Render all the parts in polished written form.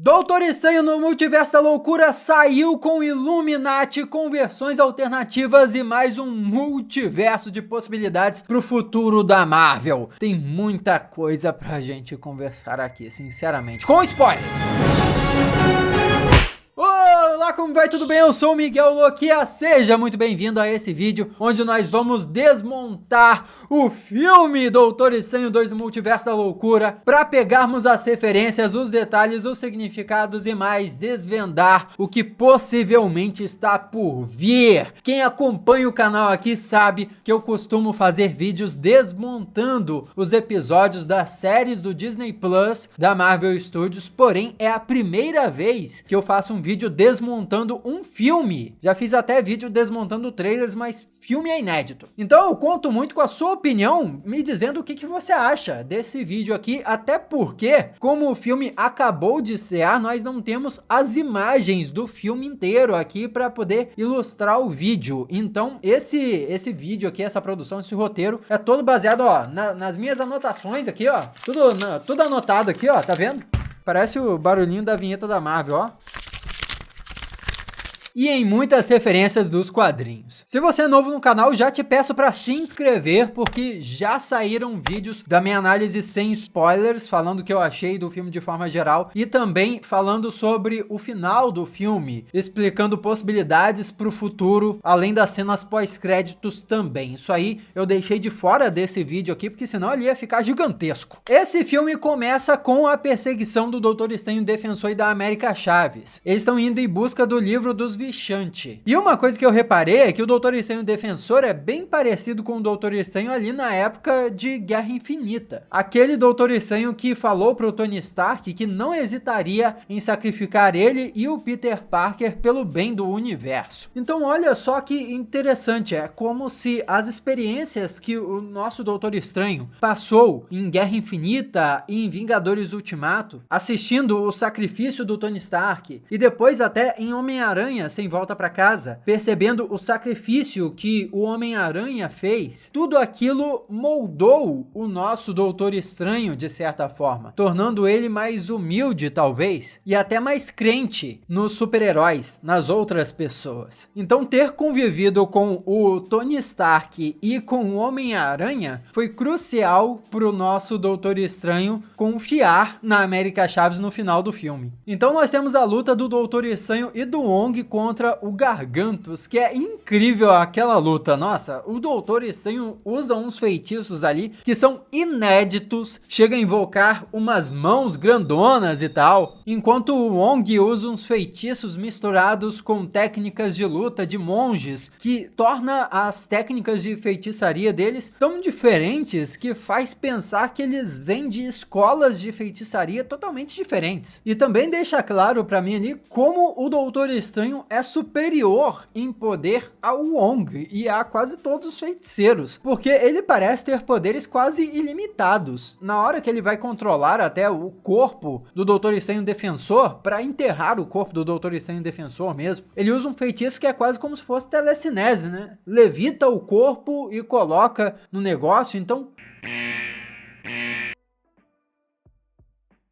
Doutor Estranho no Multiverso da Loucura saiu com Illuminati, com versões alternativas e mais um multiverso de possibilidades pro futuro da Marvel. Tem muita coisa pra gente conversar aqui, sinceramente, com spoilers. Olá, como vai? Tudo bem? Eu sou o Miguel Loquia, seja muito bem-vindo a esse vídeo onde nós vamos desmontar o filme Doutor Estranho 2 Multiverso da Loucura para pegarmos as referências, os detalhes, os significados e mais desvendar o que possivelmente está por vir. Quem acompanha o canal aqui sabe que eu costumo fazer vídeos desmontando os episódios das séries do Disney Plus da Marvel Studios, porém é a primeira vez que eu faço um vídeo desmontando um filme. Já fiz até vídeo desmontando trailers, mas filme é inédito. Então eu conto muito com a sua opinião, me dizendo o que você acha desse vídeo aqui, até porque, como o filme acabou de estrear, nós não temos as imagens do filme inteiro aqui para poder ilustrar o vídeo. Então esse vídeo aqui, essa produção, esse roteiro, é todo baseado, ó, nas minhas anotações aqui, ó. Tudo anotado aqui, ó, tá vendo? Parece o barulhinho da vinheta da Marvel, ó. E em muitas referências dos quadrinhos. Se você é novo no canal, já te peço para se inscrever, porque já saíram vídeos da minha análise sem spoilers, falando o que eu achei do filme de forma geral, e também falando sobre o final do filme, explicando possibilidades para o futuro, além das cenas pós-créditos também. Isso aí eu deixei de fora desse vídeo aqui, porque senão ele ia ficar gigantesco. Esse filme começa com a perseguição do Doutor Estranho Defensor e da América Chaves. Eles estão indo em busca do livro dos Vichante. E uma coisa que eu reparei é que o Doutor Estranho Defensor é bem parecido com o Doutor Estranho ali na época de Guerra Infinita. Aquele Doutor Estranho que falou pro Tony Stark que não hesitaria em sacrificar ele e o Peter Parker pelo bem do universo. Então olha só que interessante, é como se as experiências que o nosso Doutor Estranho passou em Guerra Infinita e em Vingadores Ultimato, assistindo o sacrifício do Tony Stark e depois até em Homem-Aranha Sem Volta para Casa, percebendo o sacrifício que o Homem-Aranha fez, tudo aquilo moldou o nosso Doutor Estranho de certa forma, tornando ele mais humilde talvez, e até mais crente nos super-heróis, nas outras pessoas. Então ter convivido com o Tony Stark e com o Homem-Aranha foi crucial para o nosso Doutor Estranho confiar na América Chaves no final do filme. Então nós temos a luta do Doutor Estranho e do Wong contra o Gargantos, que é incrível aquela luta. Nossa, o Doutor Estranho usa uns feitiços ali que são inéditos, chega a invocar umas mãos grandonas e tal, enquanto o Wong usa uns feitiços misturados com técnicas de luta de monges, que torna as técnicas de feitiçaria deles tão diferentes que faz pensar que eles vêm de escolas de feitiçaria totalmente diferentes. E também deixa claro pra mim ali como o Doutor Estranho é superior em poder ao Wong e a quase todos os feiticeiros, porque ele parece ter poderes quase ilimitados. Na hora que ele vai controlar até o corpo do Doutor Estranho Defensor, para enterrar o corpo do Doutor Estranho Defensor mesmo, ele usa um feitiço que é quase como se fosse telecinese, né? Levita o corpo e coloca no negócio, então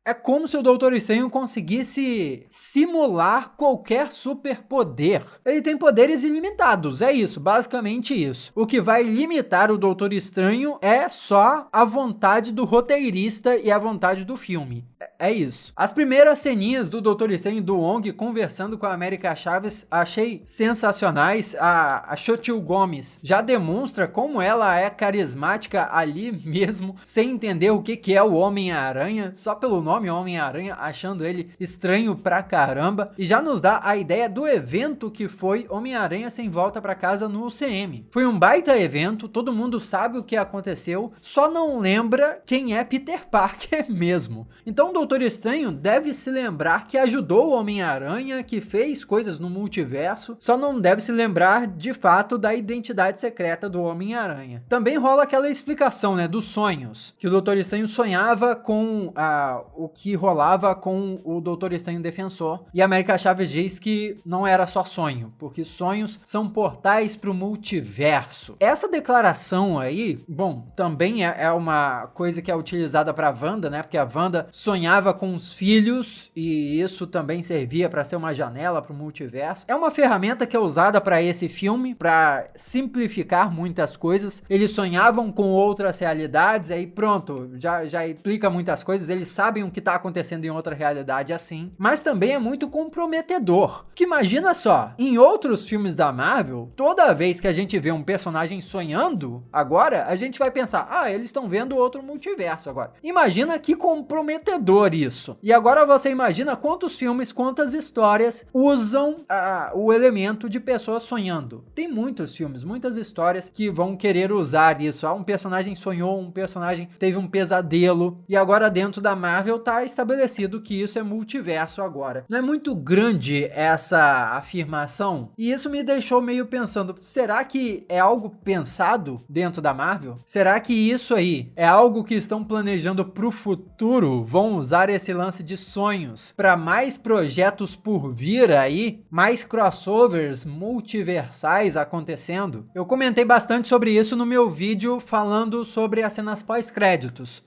é como se o Doutor Estranho conseguisse simular qualquer superpoder. Ele tem poderes ilimitados, é isso, basicamente isso. O que vai limitar o Doutor Estranho é só a vontade do roteirista e a vontade do filme. É isso. As primeiras ceninhas do Doutor Estranho e do Wong conversando com a América Chaves achei sensacionais. A Xochitl Gomes já demonstra como ela é carismática ali mesmo, sem entender o que é o Homem-Aranha, só pelo nome Homem-Aranha, achando ele estranho pra caramba, e já nos dá a ideia do evento que foi Homem-Aranha Sem Volta pra Casa no UCM. Foi um baita evento, todo mundo sabe o que aconteceu, só não lembra quem é Peter Parker mesmo. Então o Doutor Estranho deve se lembrar que ajudou o Homem-Aranha, que fez coisas no multiverso, só não deve se lembrar de fato da identidade secreta do Homem-Aranha. Também rola aquela explicação, né, dos sonhos, que o Doutor Estranho sonhava com o que rolava com o Doutor Estranho Defensor, e a América Chaves diz que não era só sonho, porque sonhos são portais para o multiverso. Essa declaração aí, bom, também é uma coisa que é utilizada para Wanda, né, porque a Wanda sonhava sonhava com os filhos e isso também servia para ser uma janela para o multiverso. É uma ferramenta que é usada para esse filme, para simplificar muitas coisas. Eles sonhavam com outras realidades, aí pronto, já explica muitas coisas. Eles sabem o que está acontecendo em outra realidade assim, mas também é muito comprometedor. Porque imagina só, em outros filmes da Marvel, toda vez que a gente vê um personagem sonhando, agora a gente vai pensar, eles estão vendo outro multiverso agora. Imagina que comprometedor isso. E agora você imagina quantos filmes, quantas histórias usam o elemento de pessoas sonhando. Tem muitos filmes, muitas histórias que vão querer usar isso. Um personagem sonhou, um personagem teve um pesadelo, e agora dentro da Marvel tá estabelecido que isso é multiverso agora. Não é muito grande essa afirmação? E isso me deixou meio pensando, será que é algo pensado dentro da Marvel? Será que isso aí é algo que estão planejando pro futuro? Vão usar esse lance de sonhos para mais projetos por vir aí? Mais crossovers multiversais acontecendo? Eu comentei bastante sobre isso no meu vídeo falando sobre as cenas pós-créditos,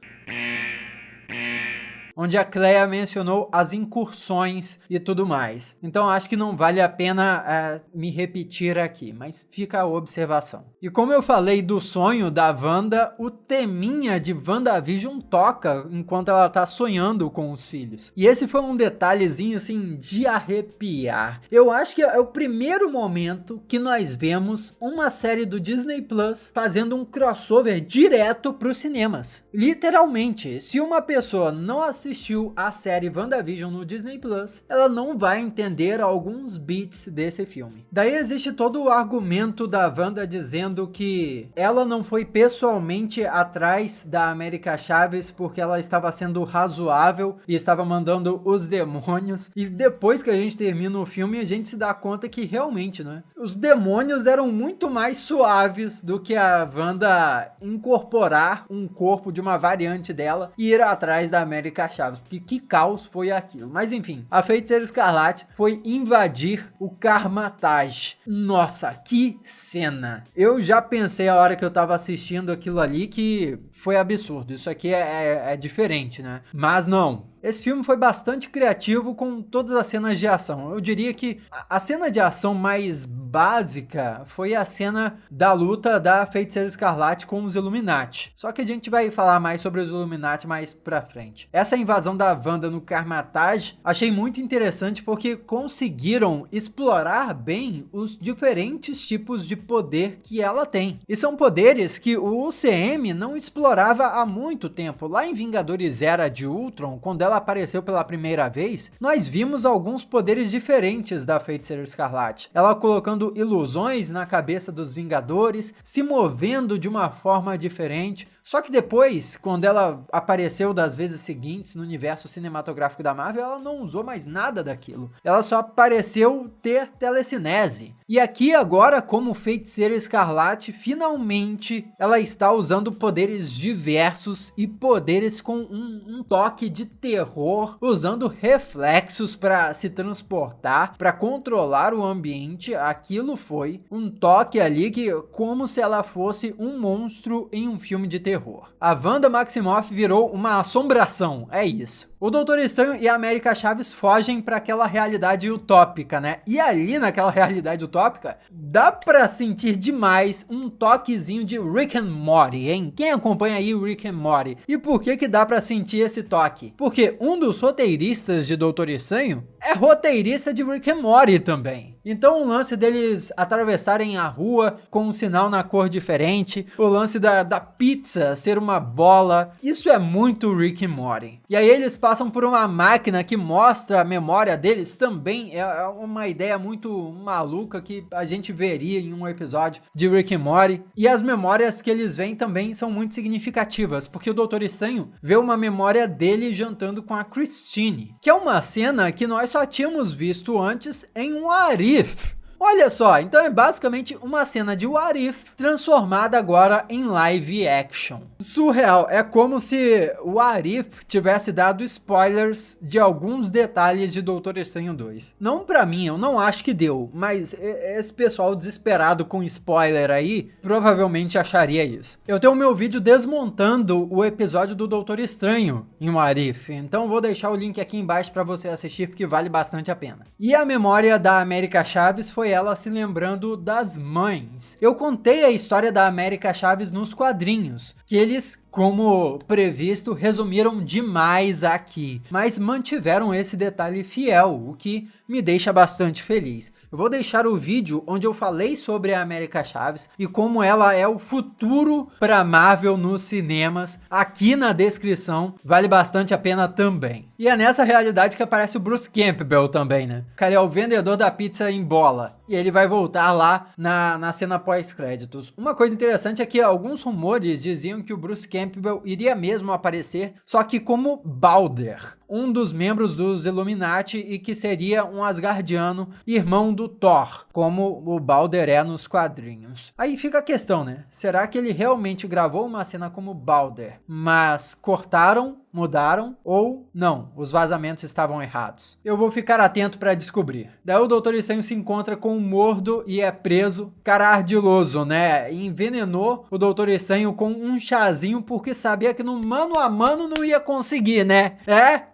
onde a Cleia mencionou as incursões e tudo mais. Então acho que não vale a pena me repetir aqui, mas fica a observação. E como eu falei do sonho da Wanda, o teminha de WandaVision toca enquanto ela tá sonhando com os filhos. E esse foi um detalhezinho assim de arrepiar. Eu acho que é o primeiro momento que nós vemos uma série do Disney Plus fazendo um crossover direto pros cinemas. Literalmente, se uma pessoa não assistiu a série WandaVision no Disney Plus, ela não vai entender alguns beats desse filme. Daí existe todo o argumento da Wanda dizendo que ela não foi pessoalmente atrás da América Chaves porque ela estava sendo razoável e estava mandando os demônios. E depois que a gente termina o filme, a gente se dá conta que realmente, né? Os demônios eram muito mais suaves do que a Wanda incorporar um corpo de uma variante dela e ir atrás da América Chaves, porque que caos foi aquilo. Mas enfim, a Feiticeira Escarlate foi invadir o Kamar-Taj. Nossa, que cena! Eu já pensei a hora que eu tava assistindo aquilo ali que foi absurdo. Isso aqui é diferente, né? Mas não. Esse filme foi bastante criativo com todas as cenas de ação. Eu diria que a cena de ação mais básica foi a cena da luta da Feiticeira Escarlate com os Illuminati. Só que a gente vai falar mais sobre os Illuminati mais pra frente. Essa invasão da Wanda no Kamar-Taj achei muito interessante porque conseguiram explorar bem os diferentes tipos de poder que ela tem. E são poderes que o UCM não explorava há muito tempo. Lá em Vingadores Era de Ultron, quando ela apareceu pela primeira vez, nós vimos alguns poderes diferentes da Feiticeira Escarlate. Ela colocando ilusões na cabeça dos Vingadores, se movendo de uma forma diferente. Só que depois, quando ela apareceu das vezes seguintes no universo cinematográfico da Marvel, ela não usou mais nada daquilo. Ela só pareceu ter telecinese. E aqui agora, como Feiticeira Escarlate, finalmente ela está usando poderes diversos e poderes com um toque de terror, usando reflexos para se transportar, para controlar o ambiente. Aquilo foi um toque ali que, como se ela fosse um monstro em um filme de terror. A Wanda Maximoff virou uma assombração, é isso. O Doutor Estranho e a América Chaves fogem para aquela realidade utópica, né? E ali naquela realidade utópica, dá pra sentir demais um toquezinho de Rick and Morty, hein? Quem acompanha aí o Rick and Morty? E por que dá pra sentir esse toque? Porque um dos roteiristas de Doutor Estranho é roteirista de Rick and Morty também. Então o lance deles atravessarem a rua com um sinal na cor diferente, o lance da pizza ser uma bola, isso é muito Rick and Morty. E aí eles passam por uma máquina que mostra a memória deles, também é uma ideia muito maluca que a gente veria em um episódio de Rick and Morty. E as memórias que eles veem também são muito significativas, porque o Doutor Estranho vê uma memória dele jantando com a Christine, que é uma cena que nós só tínhamos visto antes em um What If. Olha só, então é basicamente uma cena de What If transformada agora em live action. Surreal, é como se o What If tivesse dado spoilers de alguns detalhes de Doutor Estranho 2. Não pra mim, eu não acho que deu, mas esse pessoal desesperado com spoiler aí provavelmente acharia isso. Eu tenho o meu vídeo desmontando o episódio do Doutor Estranho em What If, então vou deixar o link aqui embaixo pra você assistir porque vale bastante a pena. E a memória da América Chaves foi ela se lembrando das mães. Eu contei a história da América Chaves nos quadrinhos, que eles, como previsto, resumiram demais aqui, mas mantiveram esse detalhe fiel, o que me deixa bastante feliz. Eu vou deixar o vídeo onde eu falei sobre a América Chaves e como ela é o futuro para Marvel nos cinemas, aqui na descrição, vale bastante a pena também. E é nessa realidade que aparece o Bruce Campbell também, né? O cara é o vendedor da pizza em bola. E ele vai voltar lá na cena pós-créditos. Uma coisa interessante é que alguns rumores diziam que o Bruce Campbell iria mesmo aparecer, só que como Balder, um dos membros dos Illuminati e que seria um Asgardiano, irmão do Thor, como o Balder é nos quadrinhos. Aí fica a questão, né? Será que ele realmente gravou uma cena como Balder, mas cortaram, mudaram ou não? Os vazamentos estavam errados. Eu vou ficar atento para descobrir. Daí o Doutor Estranho se encontra com o Mordo e é preso. Cara ardiloso, né? Envenenou o Doutor Estranho com um chazinho porque sabia que no mano a mano não ia conseguir, né?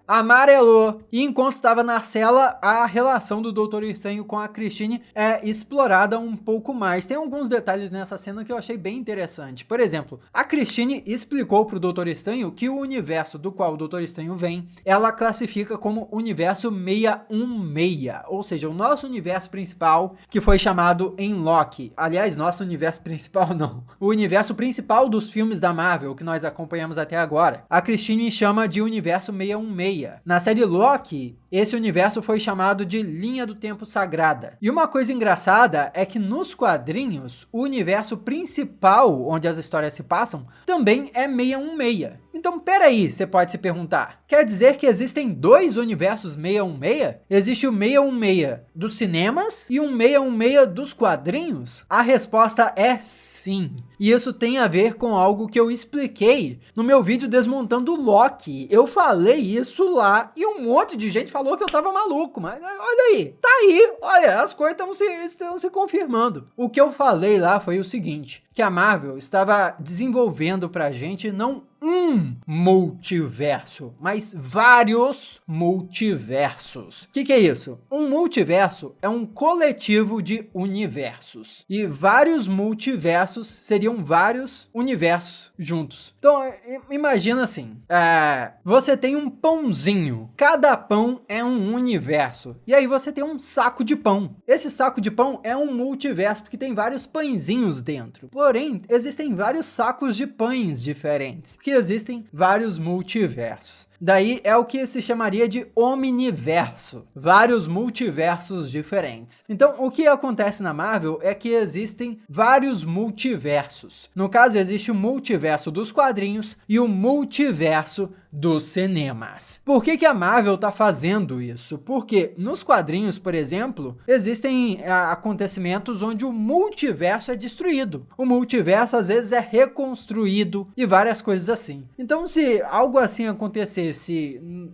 Amarelou. E enquanto estava na cela, a relação do Doutor Estranho com a Christine é explorada um pouco mais. Tem alguns detalhes nessa cena que eu achei bem interessante. Por exemplo, a Christine explicou pro Doutor Estranho que o universo do qual o Doutor Estranho vem, ela classifica como universo 616, ou seja, o nosso universo principal, que foi chamado em Loki. Aliás, nosso universo principal não. O universo principal dos filmes da Marvel, que nós acompanhamos até agora. A Christine chama de universo 616. Na série Loki, esse universo foi chamado de Linha do Tempo Sagrada. E uma coisa engraçada é que nos quadrinhos, o universo principal, onde as histórias se passam, também é 616. Então, peraí, você pode se perguntar. Quer dizer que existem dois universos 616? Existe o 616 dos cinemas e um 616 dos quadrinhos? A resposta é sim. E isso tem a ver com algo que eu expliquei no meu vídeo desmontando o Loki. Eu falei isso lá e um monte de gente falou que eu tava maluco, mas olha aí, tá aí, olha, as coisas estão se confirmando. O que eu falei lá foi o seguinte, que a Marvel estava desenvolvendo pra gente não um multiverso, mas vários multiversos. O que é isso? Um multiverso é um coletivo de universos. E vários multiversos seriam vários universos juntos. Então, imagina assim, você tem um pãozinho. Cada pão é um universo. E aí você tem um saco de pão. Esse saco de pão é um multiverso, porque tem vários pãezinhos dentro. Porém, existem vários sacos de pães diferentes, porque existem vários multiversos. Daí é o que se chamaria de omniverso, vários multiversos diferentes. Então, o que acontece na Marvel é que existem vários multiversos. No caso, existe o multiverso dos quadrinhos e o multiverso dos cinemas. Por que a Marvel está fazendo isso? Porque nos quadrinhos, por exemplo, existem acontecimentos onde o multiverso é destruído. O multiverso, às vezes, é reconstruído e várias coisas assim. Então, se algo assim acontecesse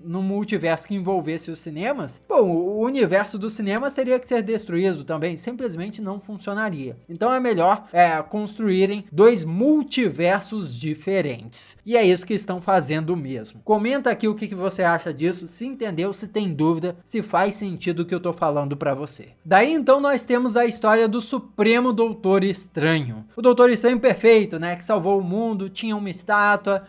no multiverso que envolvesse os cinemas, bom, o universo dos cinemas teria que ser destruído também, simplesmente não funcionaria. Então é melhor construírem dois multiversos diferentes. E é isso que estão fazendo mesmo. Comenta aqui o que você acha disso, se entendeu, se tem dúvida, se faz sentido o que eu tô falando pra você. Daí então nós temos a história do Supremo Doutor Estranho. O Doutor Estranho perfeito, né, que salvou o mundo, tinha uma estátua,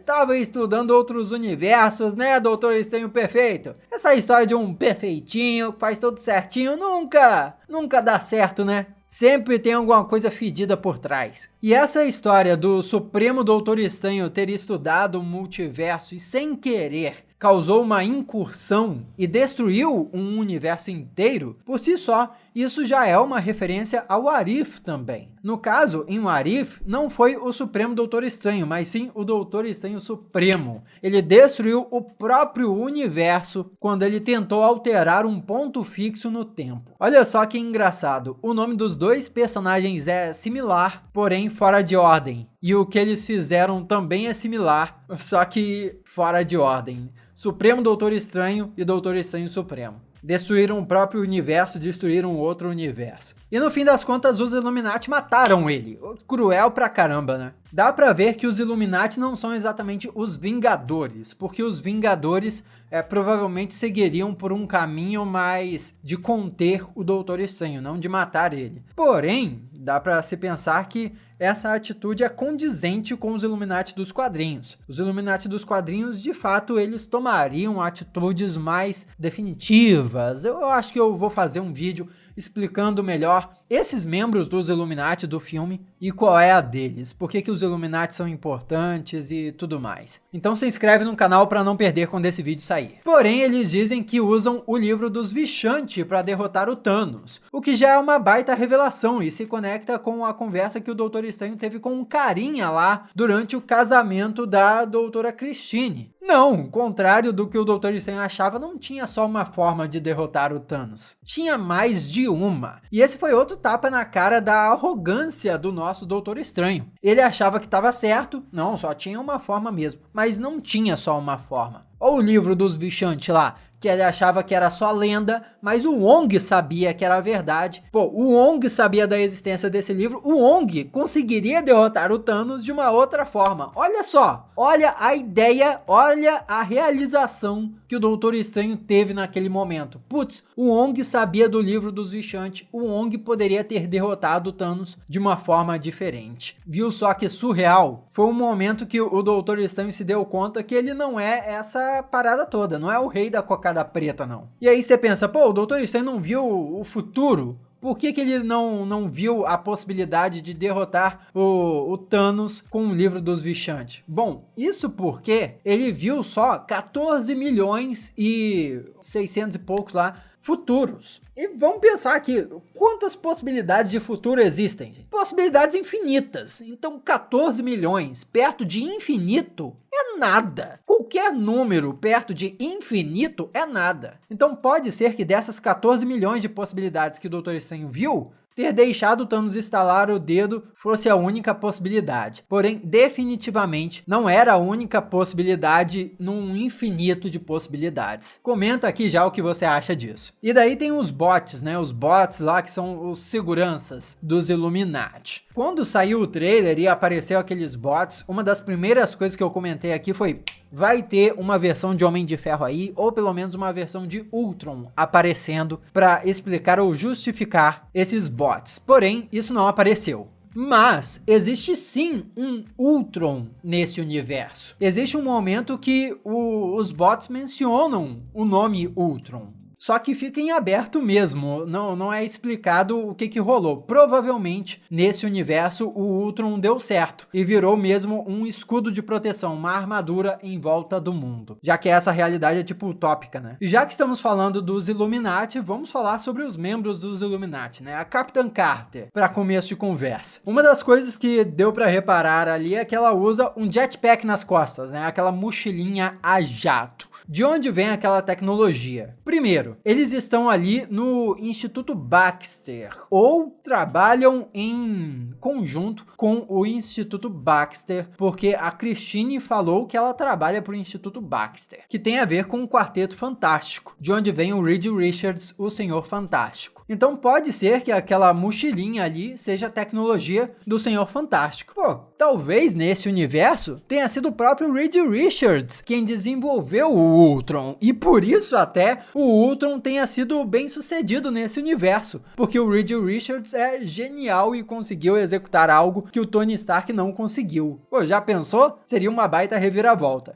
tava estudando outros universos, né, Doutor Estranho perfeito? Essa história de um perfeitinho, que faz tudo certinho, nunca dá certo, né? Sempre tem alguma coisa fedida por trás. E essa história do Supremo Doutor Estranho ter estudado o multiverso e sem querer causou uma incursão e destruiu um universo inteiro, por si só, isso já é uma referência ao What If também. No caso, em What If, não foi o Supremo Doutor Estranho, mas sim o Doutor Estranho Supremo. Ele destruiu o próprio universo quando ele tentou alterar um ponto fixo no tempo. Olha só que engraçado, o nome dos dois personagens é similar, porém fora de ordem. E o que eles fizeram também é similar, só que fora de ordem. Supremo Doutor Estranho e Doutor Estranho Supremo. Destruíram o próprio universo, destruíram outro universo. E no fim das contas, os Illuminati mataram ele. Cruel pra caramba, né? Dá pra ver que os Illuminati não são exatamente os Vingadores, porque os Vingadores provavelmente seguiriam por um caminho mais de conter o Doutor Estranho, não de matar ele. Porém, dá pra se pensar que essa atitude é condizente com os Illuminati dos quadrinhos. Os Illuminati dos quadrinhos, de fato, eles tomariam atitudes mais definitivas. Eu acho que eu vou fazer um vídeo explicando melhor esses membros dos Illuminati do filme e qual é a deles, por que os Illuminati são importantes e tudo mais. Então se inscreve no canal para não perder quando esse vídeo sair. Porém, eles dizem que usam o livro dos Vishanti para derrotar o Thanos, o que já é uma baita revelação e se conecta com a conversa que o Doutor Estranho teve com um carinha lá durante o casamento da Doutora Christine. Não, contrário do que o Doutor Estranho achava, não tinha só uma forma de derrotar o Thanos. Tinha mais de uma. E esse foi outro tapa na cara da arrogância do nosso Doutor Estranho. Ele achava que estava certo, não, só tinha uma forma mesmo. Mas não tinha só uma forma. Olha o livro dos Vishanti lá, que ele achava que era só lenda, mas o Wong sabia que era verdade. Pô, o Wong sabia da existência desse livro, o Wong conseguiria derrotar o Thanos de uma outra forma. Olha só, olha a ideia, olha a realização que o Doutor Estranho teve naquele momento. Putz, o Wong sabia do livro dos Vishanti, o Wong poderia ter derrotado o Thanos de uma forma diferente. Viu só que surreal? Foi um momento que o Doutor Estranho se deu conta que ele não é essa parada toda, não é o rei da cocada preta, não. E aí você pensa, pô, o Doutor Estranho não viu o futuro? Por que ele não viu a possibilidade de derrotar o Thanos com o livro dos Vishanti? Bom, isso porque ele viu só 14 milhões e 600 e poucos lá futuros. E vamos pensar aqui, quantas possibilidades de futuro existem? Possibilidades infinitas. Então 14 milhões perto de infinito é nada. Qualquer número perto de infinito é nada. Então pode ser que dessas 14 milhões de possibilidades que o Doutor Estranho viu, ter deixado o Thanos estalar o dedo fosse a única possibilidade. Porém, definitivamente, não era a única possibilidade num infinito de possibilidades. Comenta aqui já o que você acha disso. E daí tem os bots, né? Os bots lá que são os seguranças dos Illuminati. Quando saiu o trailer e apareceu aqueles bots, uma das primeiras coisas que eu comentei aqui foi: vai ter uma versão de Homem de Ferro aí, ou pelo menos uma versão de Ultron aparecendo para explicar ou justificar esses bots. Porém, isso não apareceu. Mas existe sim um Ultron nesse universo. Existe um momento que os bots mencionam o nome Ultron. Só que fica em aberto mesmo, não é explicado o que rolou. Provavelmente, nesse universo, o Ultron deu certo e virou mesmo um escudo de proteção, uma armadura em volta do mundo. Já que essa realidade é tipo utópica, né? E já que estamos falando dos Illuminati, vamos falar sobre os membros dos Illuminati, né? A Capitã Carter, para começo de conversa. Uma das coisas que deu para reparar ali é que ela usa um jetpack nas costas, né? Aquela mochilinha a jato. De onde vem aquela tecnologia? Primeiro, eles estão ali no Instituto Baxter, ou trabalham em conjunto com o Instituto Baxter, porque a Christine falou que ela trabalha para o Instituto Baxter, que tem a ver com o Quarteto Fantástico, de onde vem o Reed Richards, o Senhor Fantástico. Então pode ser que aquela mochilinha ali seja a tecnologia do Senhor Fantástico. Pô, talvez nesse universo tenha sido o próprio Reed Richards quem desenvolveu o Ultron, e por isso até o Ultron tenha sido bem sucedido nesse universo, porque o Reed Richards é genial e conseguiu executar algo que o Tony Stark não conseguiu. Pô, já pensou? Seria uma baita reviravolta.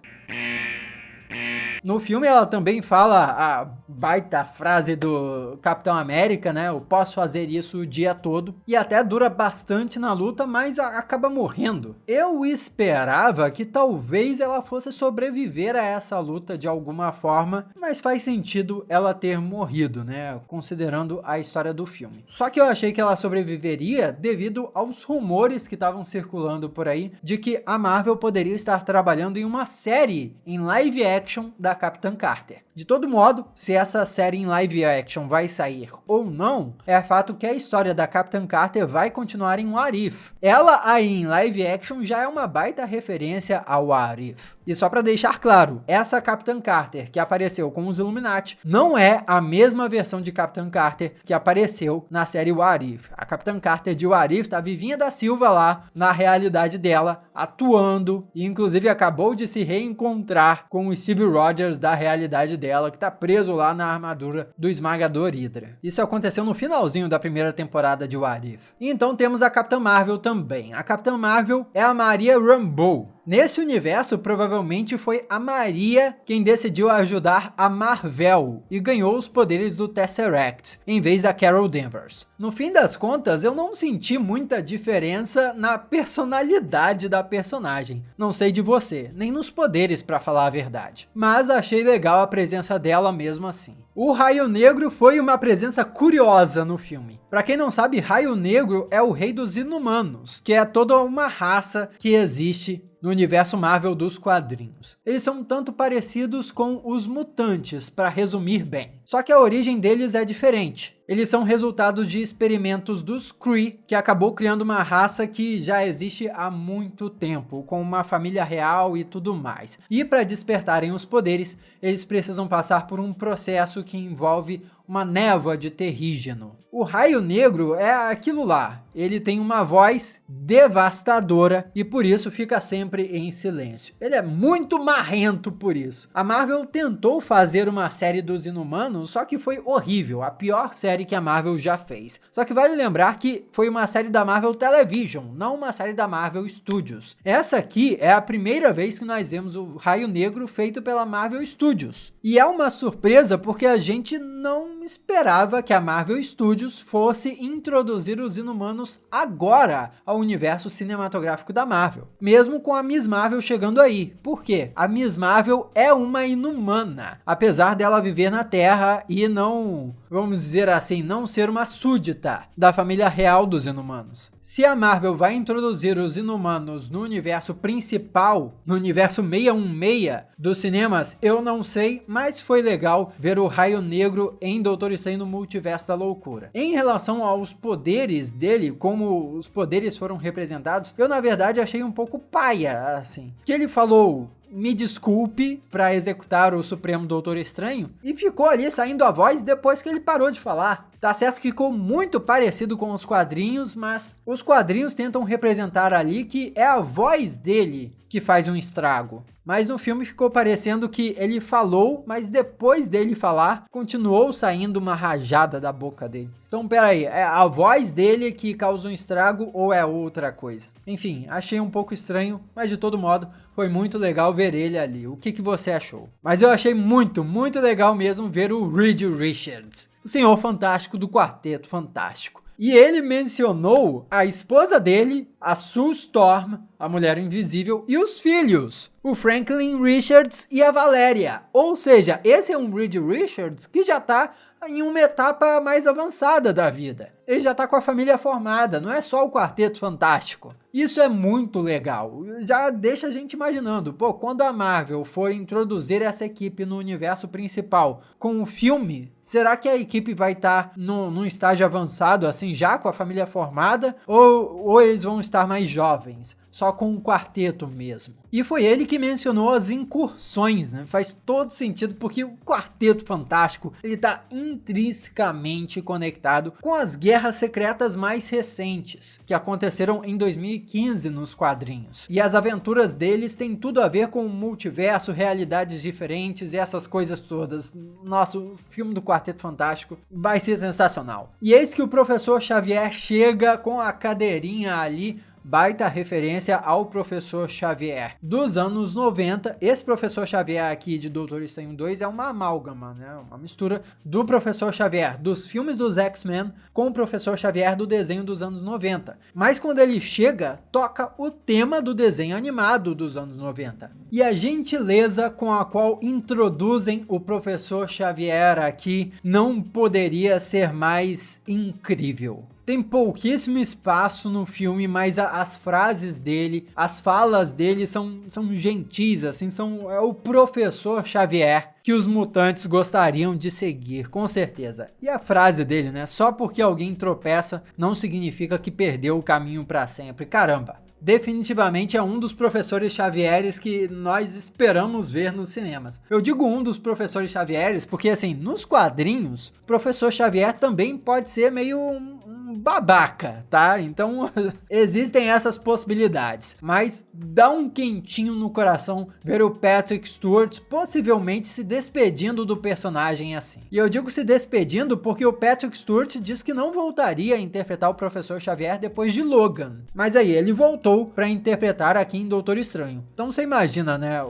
No filme ela também fala a baita frase do Capitão América, né? Eu posso fazer isso o dia todo. E até dura bastante na luta, mas acaba morrendo. Eu esperava que talvez ela fosse sobreviver a essa luta de alguma forma, mas faz sentido ela ter morrido, né? Considerando a história do filme. Só que eu achei que ela sobreviveria devido aos rumores que estavam circulando por aí de que a Marvel poderia estar trabalhando em uma série em live action da Capitã Carter. De todo modo, se essa série em live action vai sair ou não, é fato que a história da Capitã Carter vai continuar em What If. Ela aí em live action já é uma baita referência ao What If. E só para deixar claro, essa Capitã Carter que apareceu com os Illuminati não é a mesma versão de Capitã Carter que apareceu na série What If. A Capitã Carter de What If tá Vivinha da Silva lá na realidade dela, atuando, e inclusive acabou de se reencontrar com o Steve Rogers da realidade dela, que tá preso lá na armadura do Esmagador Hydra. Isso aconteceu no finalzinho da primeira temporada de What If. E então temos a Capitã Marvel também. A Capitã Marvel é a Maria Rambeau. Nesse universo, provavelmente foi a Maria quem decidiu ajudar a Marvel e ganhou os poderes do Tesseract, em vez da Carol Danvers. No fim das contas, eu não senti muita diferença na personalidade da personagem. Não sei de você, nem nos poderes, pra falar a verdade. Mas achei legal a presença dela mesmo assim. O Raio Negro foi uma presença curiosa no filme. Pra quem não sabe, Raio Negro é o rei dos Inumanos, que é toda uma raça que existe no universo Marvel dos quadrinhos. Eles são um tanto parecidos com os mutantes, para resumir bem. Só que a origem deles é diferente. Eles são resultados de experimentos dos Kree, que acabou criando uma raça que já existe há muito tempo, com uma família real e tudo mais. E para despertarem os poderes, eles precisam passar por um processo que envolve uma névoa de terrígeno. O Raio Negro é aquilo lá. Ele tem uma voz devastadora e por isso fica sempre em silêncio. Ele é muito marrento por isso. A Marvel tentou fazer uma série dos Inumanos, só que foi horrível. A pior série que a Marvel já fez. Só que vale lembrar que foi uma série da Marvel Television, não uma série da Marvel Studios. Essa aqui é a primeira vez que nós vemos o Raio Negro feito pela Marvel Studios. E é uma surpresa porque a gente não esperava que a Marvel Studios fosse introduzir os Inumanos agora ao universo cinematográfico da Marvel. Mesmo com a Miss Marvel chegando aí. Por quê? A Miss Marvel é uma inumana. Apesar dela viver na Terra e não, vamos dizer assim, não ser uma súdita da família real dos Inumanos. Se a Marvel vai introduzir os Inumanos no universo principal, no universo 616 dos cinemas, eu não sei, mas foi legal ver o Raio Negro em Doutor Estranho no Multiverso da Loucura. Em relação aos poderes dele, como os poderes foram representados, eu na verdade achei um pouco paia, assim. Que ele falou: me desculpe, para executar o Supremo Doutor Estranho, e ficou ali saindo a voz depois que ele parou de falar. Tá certo que ficou muito parecido com os quadrinhos, mas os quadrinhos tentam representar ali que é a voz dele que faz um estrago. Mas no filme ficou parecendo que ele falou, mas depois dele falar, continuou saindo uma rajada da boca dele. Então, peraí, é a voz dele que causa um estrago ou é outra coisa? Enfim, achei um pouco estranho, mas de todo modo, foi muito legal ver ele ali. O que você achou? Mas eu achei muito legal mesmo ver o Reed Richards, o Senhor Fantástico do Quarteto Fantástico. E ele mencionou a esposa dele, a Sue Storm, a Mulher Invisível, e os filhos, o Franklin Richards e a Valéria. Ou seja, esse é um Reed Richards que já tá em uma etapa mais avançada da vida. Ele já tá com a família formada, não é só o Quarteto Fantástico. Isso é muito legal, já deixa a gente imaginando, pô, quando a Marvel for introduzir essa equipe no universo principal com o filme, será que a equipe vai estar num estágio avançado, assim, já com a família formada, ou eles vão estar mais jovens? Só com um quarteto mesmo. E foi ele que mencionou as incursões, né? Faz todo sentido porque o Quarteto Fantástico, ele tá intrinsecamente conectado com as guerras secretas mais recentes, que aconteceram em 2015 nos quadrinhos. E as aventuras deles têm tudo a ver com o multiverso, realidades diferentes e essas coisas todas. Nossa, o filme do Quarteto Fantástico vai ser sensacional. E eis que o Professor Xavier chega com a cadeirinha ali baita referência ao Professor Xavier dos anos 90. Esse Professor Xavier aqui de Doutor Estranho 2 é uma amálgama, né? Uma mistura do Professor Xavier dos filmes dos X-Men com o Professor Xavier do desenho dos anos 90. Mas quando ele chega, toca o tema do desenho animado dos anos 90. E a gentileza com a qual introduzem o Professor Xavier aqui não poderia ser mais incrível. Tem pouquíssimo espaço no filme, mas as frases dele, as falas dele são gentis, assim, é o Professor Xavier que os mutantes gostariam de seguir, com certeza. E a frase dele, né? Só porque alguém tropeça não significa que perdeu o caminho para sempre. Caramba! Definitivamente é um dos professores Xavieres que nós esperamos ver nos cinemas. Eu digo um dos professores Xavieres porque, assim, nos quadrinhos, o professor Xavier também pode ser meio um babaca, tá? Então, existem essas possibilidades. Mas dá um quentinho no coração ver o Patrick Stewart possivelmente se despedindo do personagem assim. E eu digo se despedindo porque o Patrick Stewart diz que não voltaria a interpretar o Professor Xavier depois de Logan. Mas aí, ele voltou para interpretar aqui em Doutor Estranho. Então você imagina, né?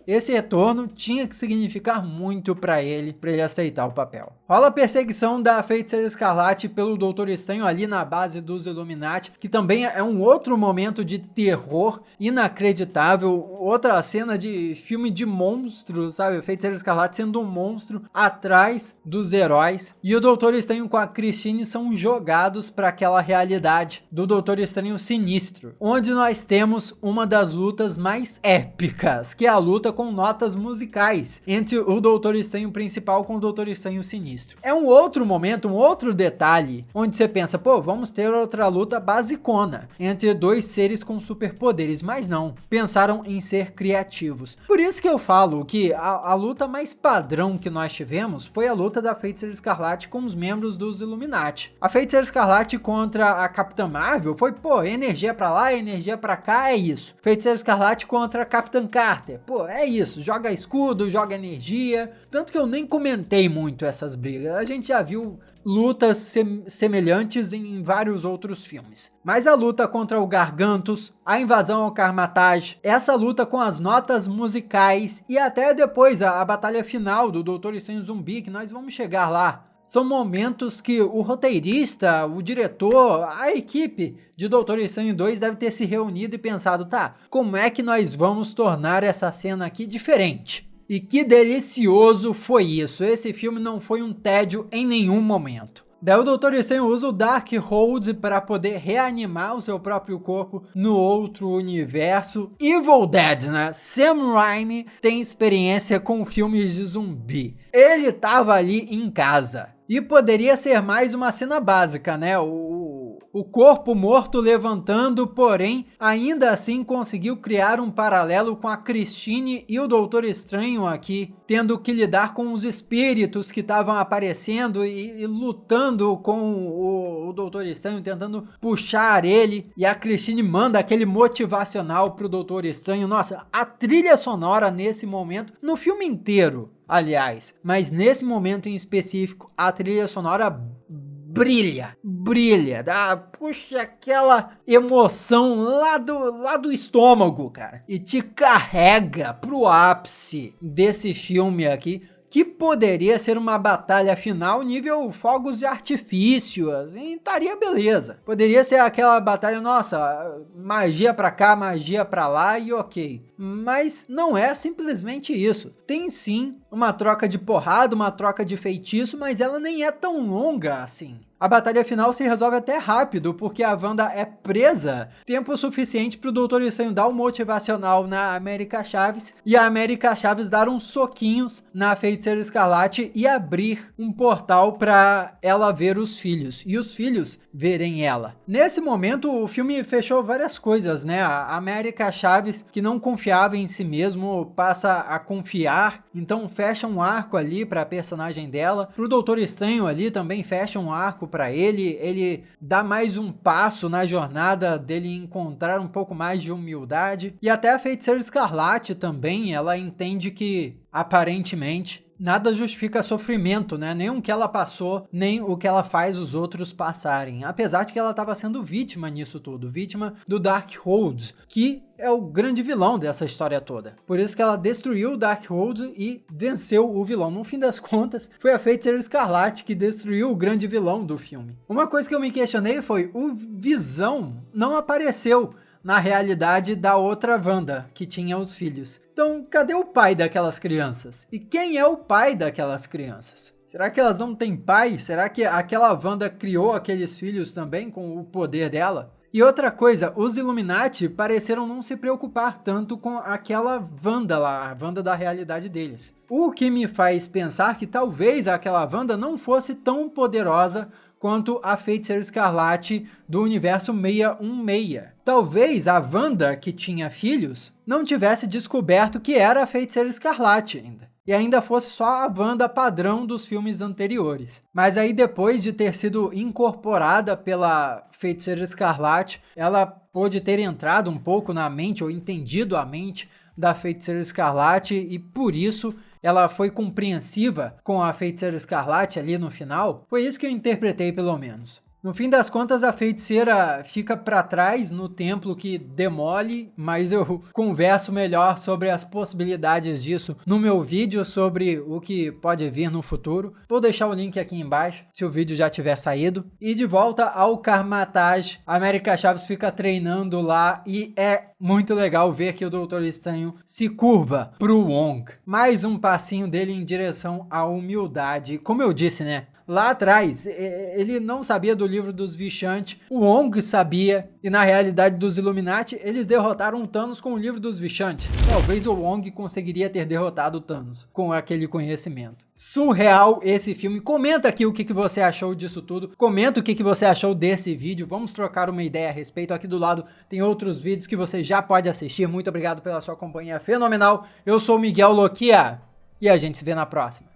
Esse retorno tinha que significar muito para ele aceitar o papel. Rola a perseguição da Feiticeira Escarlate pelo Doutor Estranho ali na base dos Illuminati, que também é um outro momento de terror inacreditável, outra cena de filme de monstro, sabe? Feiticeira Escarlate sendo um monstro atrás dos heróis, e o Doutor Estranho com a Christine são jogados para aquela realidade do Doutor Estranho Sinistro, onde nós temos uma das lutas mais épicas, que é a luta com notas musicais entre o Doutor Estranho principal com o Doutor Estranho Sinistro. É um outro momento, um outro detalhe, onde você pensa, pô, vamos ter outra luta basicona entre dois seres com superpoderes, mas não, pensaram em ser criativos. Por isso que eu falo que a luta mais padrão que nós tivemos foi a luta da Feiticeira Escarlate com os membros dos Illuminati. A Feiticeira Escarlate contra a Capitã Marvel foi, pô, energia pra lá, energia pra cá, é isso. Feiticeira Escarlate contra a Capitã Carter, pô, é isso, joga escudo, joga energia, tanto que eu nem comentei muito essas brigas, a gente já viu lutas semelhantes em vários outros filmes. Mas a luta contra o Gargantos, a invasão ao Kamar-Taj, essa luta com as notas musicais e até depois a batalha final do Doutor Estranho Zumbi, que nós vamos chegar lá. São momentos que o roteirista, o diretor, a equipe de Doutor Estranho 2 deve ter se reunido e pensado, tá, como é que nós vamos tornar essa cena aqui diferente? E que delicioso foi isso, esse filme não foi um tédio em nenhum momento. Daí o Doutor Estranho usa o Darkhold para poder reanimar o seu próprio corpo no outro universo. Evil Dead, né? Sam Raimi tem experiência com filmes de zumbi. Ele tava ali em casa. E poderia ser mais uma cena básica, né? O corpo morto levantando, porém, ainda assim conseguiu criar um paralelo com a Christine e o Doutor Estranho aqui, tendo que lidar com os espíritos que estavam aparecendo e lutando com o Doutor Estranho, tentando puxar ele, e a Christine manda aquele motivacional pro Doutor Estranho. Nossa, a trilha sonora nesse momento, no filme inteiro, aliás, mas nesse momento em específico, a trilha sonora brilha, puxa aquela emoção lá do estômago, cara, e te carrega pro ápice desse filme aqui, que poderia ser uma batalha final nível fogos de artifício, assim, estaria beleza. Poderia ser aquela batalha, nossa, magia pra cá, magia pra lá e ok. Mas não é simplesmente isso. Tem sim uma troca de porrada, uma troca de feitiço, mas ela nem é tão longa assim. A batalha final se resolve até rápido, porque a Wanda é presa, tempo suficiente para o Doutor Estranho dar um motivacional na América Chaves, e a América Chaves dar uns soquinhos na Feiticeira Escarlate e abrir um portal para ela ver os filhos, e os filhos verem ela. Nesse momento, o filme fechou várias coisas, né? A América Chaves, que não confiava em si mesmo, passa a confiar, então fecha um arco ali para a personagem dela. Pro Doutor Estranho ali também fecha um arco para ele dá mais um passo na jornada dele encontrar um pouco mais de humildade. E até a Feiticeira Escarlate também, ela entende que aparentemente nada justifica sofrimento, né? Nem o que ela passou, nem o que ela faz os outros passarem. Apesar de que ela estava sendo vítima nisso tudo, vítima do Darkhold, que é o grande vilão dessa história toda. Por isso que ela destruiu o Darkhold e venceu o vilão. No fim das contas, foi a Feiticeira Escarlate que destruiu o grande vilão do filme. Uma coisa que eu me questionei foi, o Visão não apareceu na realidade da outra Wanda, que tinha os filhos. Então, cadê o pai daquelas crianças? E quem é o pai daquelas crianças? Será que elas não têm pai? Será que aquela Wanda criou aqueles filhos também com o poder dela? E outra coisa, os Illuminati pareceram não se preocupar tanto com aquela Wanda lá, a Wanda da realidade deles. O que me faz pensar que talvez aquela Wanda não fosse tão poderosa quanto a Feiticeira Escarlate do universo 616. Talvez a Wanda, que tinha filhos, não tivesse descoberto que era a Feiticeira Escarlate ainda. E ainda fosse só a Wanda padrão dos filmes anteriores. Mas aí depois de ter sido incorporada pela Feiticeira Escarlate, ela pôde ter entrado um pouco na mente ou entendido a mente da Feiticeira Escarlate e por isso ela foi compreensiva com a Feiticeira Escarlate ali no final. Foi isso que eu interpretei pelo menos. No fim das contas, a feiticeira fica para trás no templo que demole, mas eu converso melhor sobre as possibilidades disso no meu vídeo sobre o que pode vir no futuro. Vou deixar o link aqui embaixo, se o vídeo já tiver saído. E de volta ao Kamar-Taj, a América Chaves fica treinando lá e é muito legal ver que o Doutor Estranho se curva pro Wong. Mais um passinho dele em direção à humildade. Como eu disse, né? Lá atrás, ele não sabia do livro dos Vishanti, o Wong sabia, e na realidade dos Illuminati, eles derrotaram o Thanos com o livro dos Vishanti. Talvez o Wong conseguiria ter derrotado o Thanos com aquele conhecimento. Surreal esse filme. Comenta aqui o que você achou disso tudo. Comenta o que você achou desse vídeo. Vamos trocar uma ideia a respeito. Aqui do lado tem outros vídeos que você já pode assistir. Muito obrigado pela sua companhia fenomenal. Eu sou o Miguel Loquia e a gente se vê na próxima.